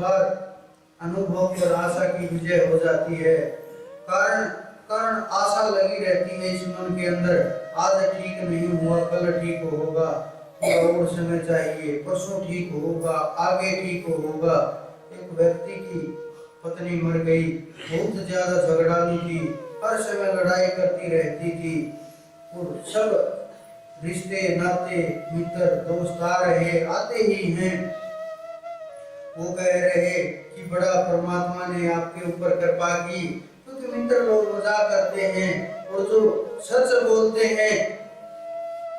बार अनुभव पर आशा की विजय हो जाती है। कारण कारण आशा लगी रहती है इस मन के अंदर, आज ठीक नहीं हुआ, कल ठीक होगा, और समय चाहिए, परसों ठीक होगा, आगे ठीक होगा। एक व्यक्ति की पत्नी मर गई, बहुत ज्यादा झगड़ालू थी, हर समय लड़ाई करती रहती थी, और सब रिश्ते नाते मित्र दोस्त आ रहे आते ही हैं। वो कह रहे कि बड़ा परमात्मा ने आपके ऊपर कृपा की, क्योंकि मित्र लोग मजाक करते हैं और जो सच बोलते हैं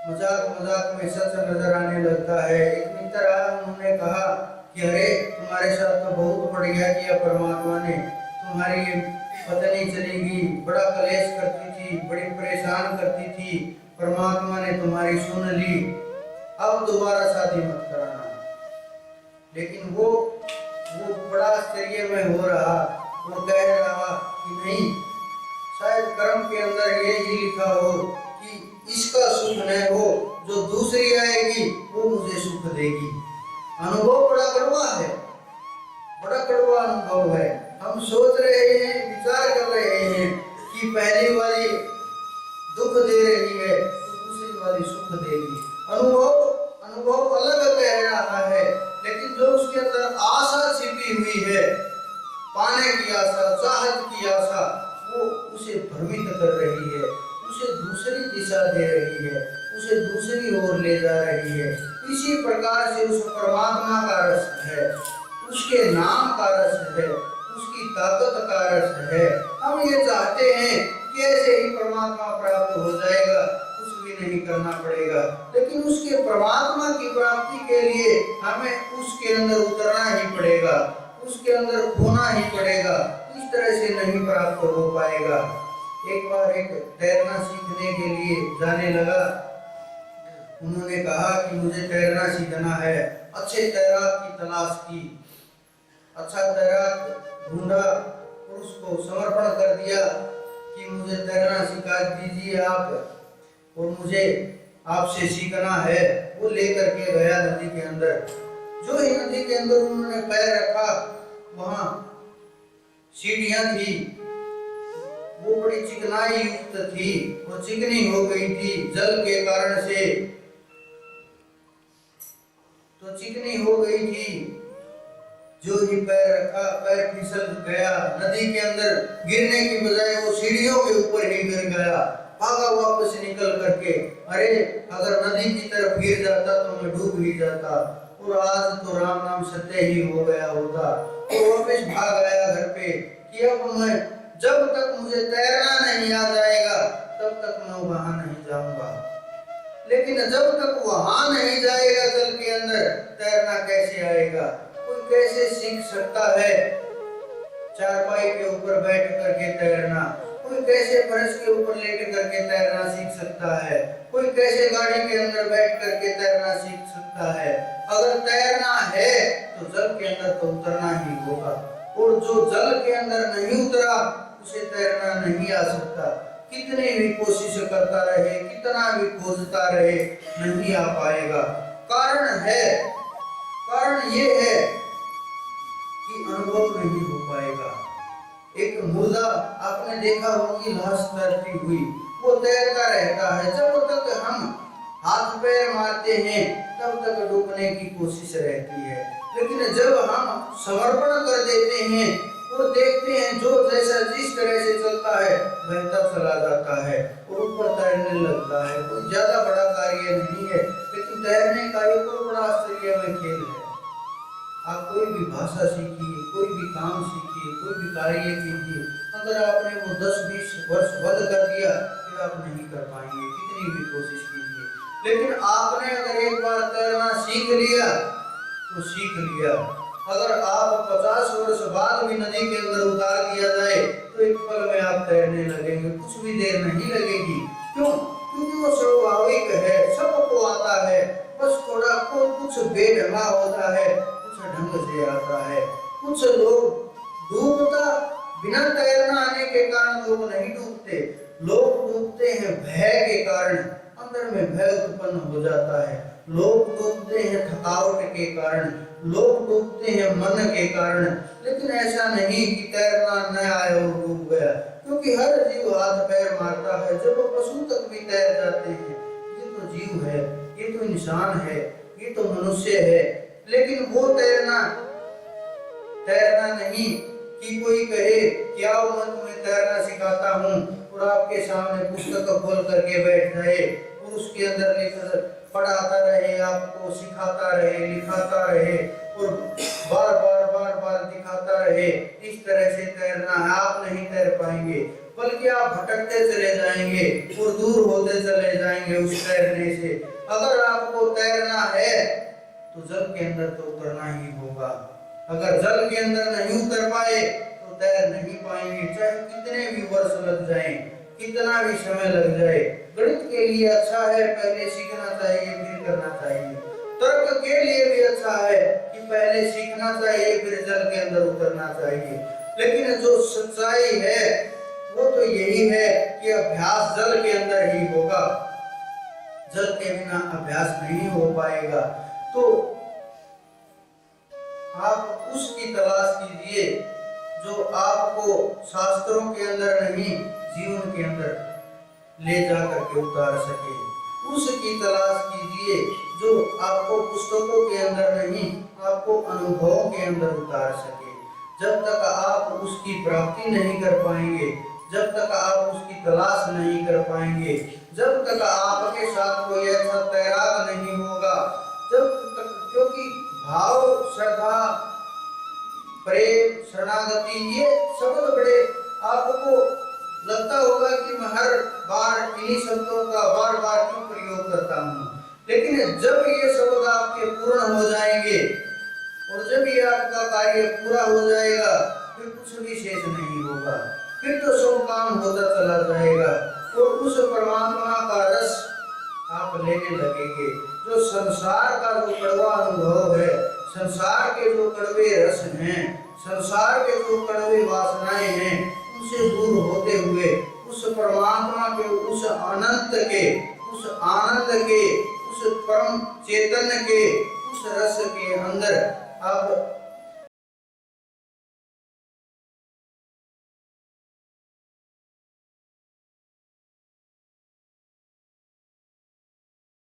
मजाक मजाक में सच नजर आने लगता है। एक मित्र आया, उन्होंने कहा कि अरे तुम्हारे साथ तो बहुत बढ़िया किया परमात्मा ने, तुम्हारी पत्नी चली गई, बड़ा कलेश करती थी, बड़ी परेशान करती थी, परमात्मा ने तुम्हारी सुन ली, अब दोबारा शादी मत कराना। लेकिन वो बड़ा आश्चर्य में हो रहा, वो कह रहा कि नहीं, शायद कर्म के अंदर ये ही लिखा हो कि इसका सुख न हो, जो दूसरी आएगी वो मुझे सुख देगी। अनुभव बड़ा कड़वा है, बड़ा कड़वा अनुभव है। हम सोच रहे हैं, विचार कर रहे हैं कि पहली वाली दुख दे रही है तो दूसरी वाली सुख देगी। अनुभव अलग कह रहा है, लेकिन जो उसके अंदर आशा छिपी हुई है, पाने की आशा, चाहत की आशा, वो उसे भ्रमित कर रही है, उसे दूसरी दिशा दे रही है, उसे दूसरी ओर ले जा रही है। इसी प्रकार से उस परमात्मा का रस है, उसके नाम का रस है, उसकी ताकत का रस है। हम ये चाहते हैं कि ऐसे ही परमात्मा प्राप्त हो जाएगा, कुछ भी नहीं करना पड़ेगा, लेकिन उसके परमात्मा की प्राप्ति के लिए हमें उसके अंदर उतरना ही पड़ेगा, उसके अंदर खोना ही पड़ेगा, इस तरह से नहीं प्राप्त हो पाएगा। एक बार एक तैरना सीखने के लिए जाने लगा, उन्होंने कहा कि मुझे तैरना सीखना है। अच्छे तैराक की तलाश की, अच्छा तैराक ढूंढा और उसको समर्पण कर दिया कि मुझे तैरना सिखा दीजिए आप, और मुझे आपसे सीखना है। वो लेकर के गया नदी के अंदर। जो ही नदी के अंदर उन्होंने पैर रखा, वहां सीढ़ियां थी, वो बड़ी चिकनाई युक्त थी, वो चिकनी हो गई थी जल के कारण से, तो चिकनी हो गई थी। जो ही पैर रखा, पैर फिसल गया नदी के अंदर, गिरने की बजाय वो सीढ़ियों के ऊपर ही गिर गया। भागा वापस निकल करके, अरे अगर नदी की तरफ गिर जाता तो मैं डूब ही जाता, और आज तो राम नाम सत्य ही हो गया होता। तो वापस भाग आया घर पे कि अब मैं, जब तक मुझे तैरना नहीं आ जाएगा तब तक मैं वहां नहीं जाऊंगा। लेकिन जब तक वहां नहीं जाएगा जल के अंदर, तैरना कैसे आएगा? कोई कैसे सीख सकता है चारपाई के ऊपर बैठ करके तैरना? कोई कैसे फर्श के ऊपर लेट करके तैरना सीख सकता है? कोई कैसे गाड़ी के अंदर बैठ करके तैरना सीख सकता है? अगर तैरना है तो जल के अंदर तो उतरना ही होगा, और जो जल के अंदर नहीं उतरा उसे तैरना नहीं आ सकता। कितनी भी कोशिश करता रहे, कितना भी खोजता रहे, नहीं आ पाएगा। कारण ये है कि अनुभव नहीं हो पाएगा। एक मुर्दा आपने देखा होगी, लाश तैरती हुई, वो तैरता रहता है, जब तक हम हाथ पैर मारते हैं तब तक डूबने की कोशिश रहती है। लेकिन जब हम समर्पण कर देते हैं और देखते हैं जो जैसा जिस तरह से चलता है बहता चला जाता है और ऊपर तैरने लगता है। कोई ज्यादा बड़ा कार्य नहीं है, लेकिन तैरने का एक और बड़ा आश्चर्यमय खेल है। आप कोई भी भाषा सीखिए, कोई भी काम सीखिए, कोई भी कार्य कीजिए, अगर आपने वो 10-20 वर्ष बंद कर दिया फिर आप नहीं कर पाएंगे, कितनी भी कोशिश कीजिए। लेकिन आपने अगर एक बार तैरना सीख लिया तो सीख लिया। अगर आप 50 वर्ष बाद भी नदी के अंदर उतार दिया जाए तो एक पल में आप तैरने लगेंगे, कुछ भी देर नहीं लगेगी। क्यों? क्योंकि वो स्वाभाविक है, सबको आता है, बस थोड़ा कुछ बेढंगा होता है, ढंग से आता है। कुछ लोग डूबता, बिना तैरना आने के कारण लोग नहीं डूबते, लोग डूबते हैं भय के कारण। अंदर में भय उत्पन्न हो जाता है। लोग डूबते हैं थकावट के कारण, लोग डूबते हैं मन के कारण, लेकिन ऐसा नहीं कि तैरना न आए और डूब गया, क्योंकि हर जीव हाथ पैर मारता है। जब वो पशु तक भी तैर जाते हैं, ये तो जीव है, ये तो इंसान है, ये तो मनुष्य है, लेकिन वो तैरना नहीं कि कोई कहे कि आओ मैं तुम्हें तैरना सिखाता हूँ और आपके सामने पुस्तक खोल करके बैठ जाए और उसके अंदर लेकर पढ़ाता रहे, आपको सिखाता रहे, लिखाता रहे और बार बार दिखाता रहे। इस तरह से तैरना है, आप नहीं तैर पाएंगे, बल्कि आप भटकते चले जाएंगे और दूर होते चले जाएंगे उस तैरने से। अगर आपको तैरना है तो जल के अंदर तो उतरना ही होगा। अगर जल के अंदर नहीं उतर पाए तो तैर नहीं पाएंगे, चाहे कितने भी वर्ष लग जाएं, कितना भी समय लग जाए। गणित के लिए अच्छा है पहले सीखना चाहिए फिर करना चाहिए, तर्क के लिए भी अच्छा है कि पहले सीखना चाहिए फिर जल के अंदर उतरना चाहिए। लेकिन जो सच्चाई है वो तो यही है कि अभ्यास जल के अंदर ही होगा, जल के बिना अभ्यास नहीं हो पाएगा। तो आप उसकी तलाश कीजिए जो आपको शास्त्रों के अंदर नहीं जीवन के अंदर ले जा करके उतार सके। उसकी तलाश कीजिए जो आपको पुस्तकों के अंदर नहीं आपको अनुभवों के अंदर उतार सके। जब तक आप उसकी प्राप्ति नहीं कर पाएंगे, जब तक आप उसकी तलाश नहीं कर पाएंगे, जब तक आपके साथ कोई ऐसा तैराक नहीं होगा, जब तक, क्योंकि भाव, श्रद्धा, प्रेम, शरणागति, ये शब्द बड़े आपको लगता होगा कि मैं हर बार इन्हीं शब्दों का बार बार क्यों प्रयोग करता हूँ, लेकिन जब ये शब्द आपके पूर्ण हो जाएंगे और जब ये आपका कार्य पूरा हो जाएगा फिर कुछ भी शेष नहीं होगा, फिर तो सब काम होता चला जाएगा और उस परमात्मा का रस आप लेने लगेंगे। जो संसार का जो कड़वा अनुभव है, संसार के जो कड़वे रस हैं, संसार के जो कड़वे वासनाएं हैं, उनसे दूर होते हुए उस परमात्मा के, उस अनंत के, उस आनंद के, उस परम चेतन के, उस रस के अंदर आप